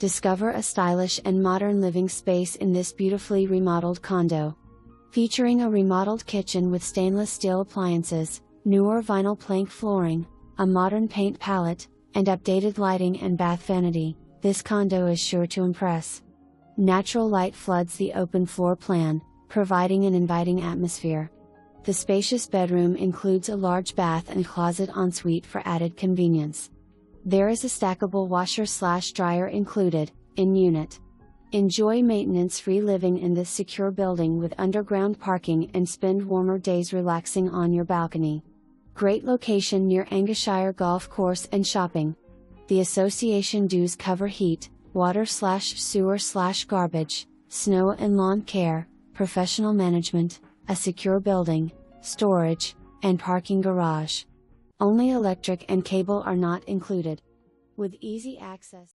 Discover a stylish and modern living space in this beautifully remodeled condo. Featuring a remodeled kitchen with stainless steel appliances, newer vinyl plank flooring, a modern paint palette, and updated lighting and bath vanity, this condo is sure to impress. Natural light floods the open floor plan, providing an inviting atmosphere. The spacious bedroom includes a large bath and closet ensuite for added convenience. There is a stackable washer/dryer included, in unit. Enjoy maintenance-free living in this secure building with underground parking and spend warmer days relaxing on your balcony. Great location near Ayrshire Golf Course and shopping. The association dues cover heat, water/sewer/garbage, snow and lawn care, professional management, a secure building, storage, and parking garage. Only electric and cable are not included. With easy access